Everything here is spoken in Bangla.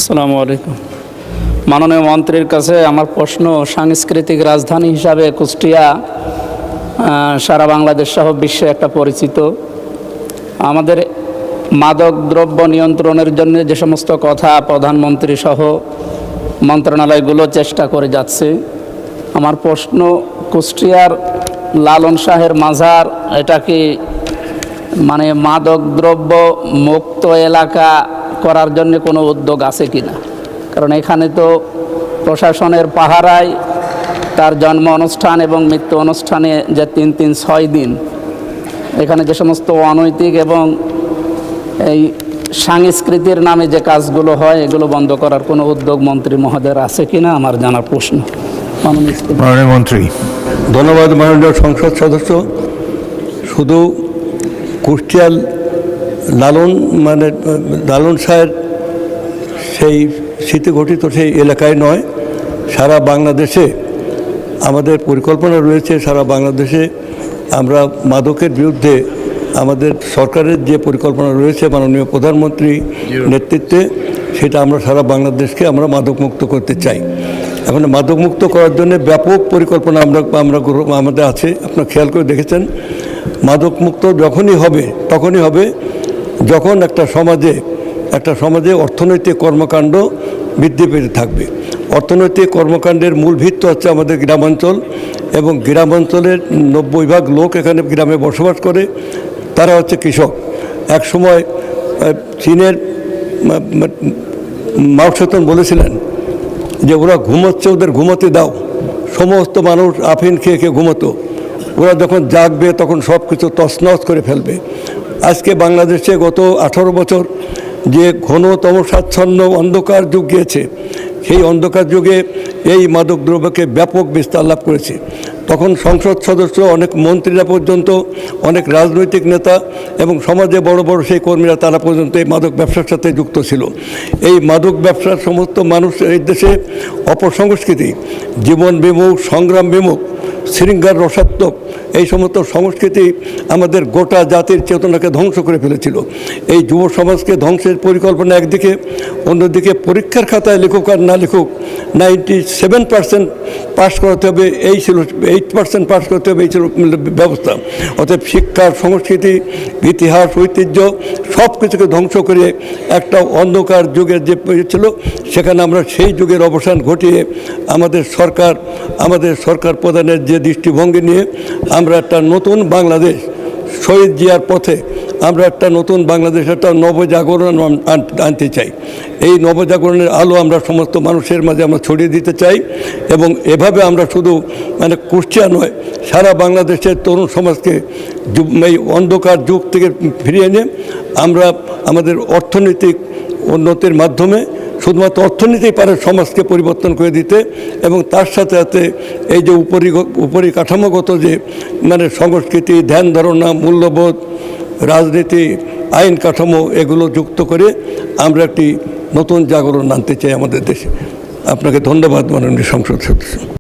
আসসালামু আলাইকুম। মাননীয় মন্ত্রীর কাছে আমার প্রশ্ন, সাংস্কৃতিক রাজধানী হিসাবে কুষ্টিয়া সারা বাংলাদেশ সহ বিশ্বে একটা পরিচিত। আমাদের মাদক দ্রব্য নিয়ন্ত্রণের জন্য যে সমস্ত কথা প্রধানমন্ত্রী সহ মন্ত্রণালয়গুলো চেষ্টা করে যাচ্ছে, আমার প্রশ্ন, কুষ্টিয়ার লালন শাহের মাজার এটা কি মানে মাদক দ্রব্য মুক্ত এলাকা করার জন্য কোনো উদ্যোগ আছে কি না? কারণ এখানে তো প্রশাসনের পাহারায় তার জন্ম অনুষ্ঠান এবং মৃত্যু অনুষ্ঠানে যে 3-6 দিন এখানে যে সমস্ত অনৈতিক এবং এই সাংস্কৃতির নামে যে কাজগুলো হয় এগুলো বন্ধ করার কোনো উদ্যোগ মন্ত্রী মহোদয়ের আছে কি না আমার জানার প্রশ্ন। মাননীয় মন্ত্রী। ধন্যবাদ মাননীয় সংসদ সদস্য। শুধু কুষ্টিয়ার লালন শাহের সেই স্মৃতিঘটিত সেই এলাকায় নয়, সারা বাংলাদেশে আমাদের পরিকল্পনা রয়েছে। সারা বাংলাদেশে আমরা মাদকের বিরুদ্ধে আমাদের সরকারের যে পরিকল্পনা রয়েছে মাননীয় প্রধানমন্ত্রী নেতৃত্বে, সেটা আমরা সারা বাংলাদেশকে আমরা মাদকমুক্ত করতে চাই। এখন মাদকমুক্ত করার জন্য ব্যাপক পরিকল্পনা আমাদের আছে। আপনারা খেয়াল করে দেখেছেন, মাদকমুক্ত তখনই হবে যখন একটা সমাজে অর্থনৈতিক কর্মকাণ্ড বৃদ্ধি পেতে থাকবে। অর্থনৈতিক কর্মকাণ্ডের মূল ভিত্তি হচ্ছে আমাদের গ্রামাঞ্চল, এবং গ্রামাঞ্চলের 90% লোক এখানে গ্রামে বসবাস করে। তারা হচ্ছে কৃষক। এক সময় চীনের মাও সেতুং বলেছিলেন যে ওরা ঘুমোচ্ছে, ওদের ঘুমোতে দাও। সমস্ত মানুষ আফিন খেয়ে ঘুমোতো। ওরা যখন জাগবে তখন সব কিছু তছনছ করে ফেলবে। আজকে বাংলাদেশে গত 18 বছর যে ঘনতম স্বাচ্ছন্ন অন্ধকার যুগ গিয়েছে, সেই অন্ধকার যুগে এই মাদক দ্রব্যকে ব্যাপক বিস্তার লাভ করেছে। তখন সংসদ সদস্য, অনেক মন্ত্রীরা পর্যন্ত, অনেক রাজনৈতিক নেতা এবং সমাজে বড় বড় সেই কর্মীরা তারা পর্যন্ত এই মাদক ব্যবসার সাথে যুক্ত ছিল। এই মাদক ব্যবসার সমস্ত মানুষ এই দেশে অপসংস্কৃতি, জীবন বিমুখ, সংগ্রাম বিমুখ, শৃঙ্গার রসাত্মক এই সমস্ত সংস্কৃতি আমাদের গোটা জাতির চেতনাকে ধ্বংস করে ফেলেছিল। এই যুব সমাজকে ধ্বংসের পরিকল্পনা একদিকে, অন্যদিকে পরীক্ষার খাতায় লিখুক আর না লিখুক 97% পাস করাতে হবে, এই ছিল 8% পাস করতে হবে, এই ছিল ব্যবস্থা। অতএব শিক্ষার সংস্কৃতি, ইতিহাস, ঐতিহ্য সব কিছুকে ধ্বংস করে একটা অন্ধকার যুগের যে ছিল, সেখানে আমরা সেই যুগের অবসান ঘটিয়ে আমাদের সরকার প্রধানের যে দৃষ্টিভঙ্গি নিয়ে আমরা একটা নতুন বাংলাদেশ, শহীদ জিয়ার পথে আমরা একটা নতুন বাংলাদেশ, একটা নবজাগরণ আনতে চাই। এই নবজাগরণের আলো আমরা সমস্ত মানুষের মাঝে আমরা ছড়িয়ে দিতে চাই, এবং এভাবে আমরা শুধু কুষ্টিয়া নয়, সারা বাংলাদেশের তরুণ সমাজকে এই অন্ধকার যুগ থেকে ফিরিয়ে এনে আমরা আমাদের অর্থনৈতিক উন্নতির মাধ্যমে শুধুমাত্র অর্থনীতি পারে সমাজকে পরিবর্তন করে দিতে, এবং তার সাথে সাথে এই যে উপরিকাঠামোগত যে সংস্কৃতি, ধ্যান ধারণা, মূল্যবোধ, রাজনীতি, আইন কাঠামো এগুলো যুক্ত করে আমরা একটি নতুন জাগরণ আনতে চাই আমাদের দেশে। আপনাকে ধন্যবাদ মাননীয় সংসদ সদস্য।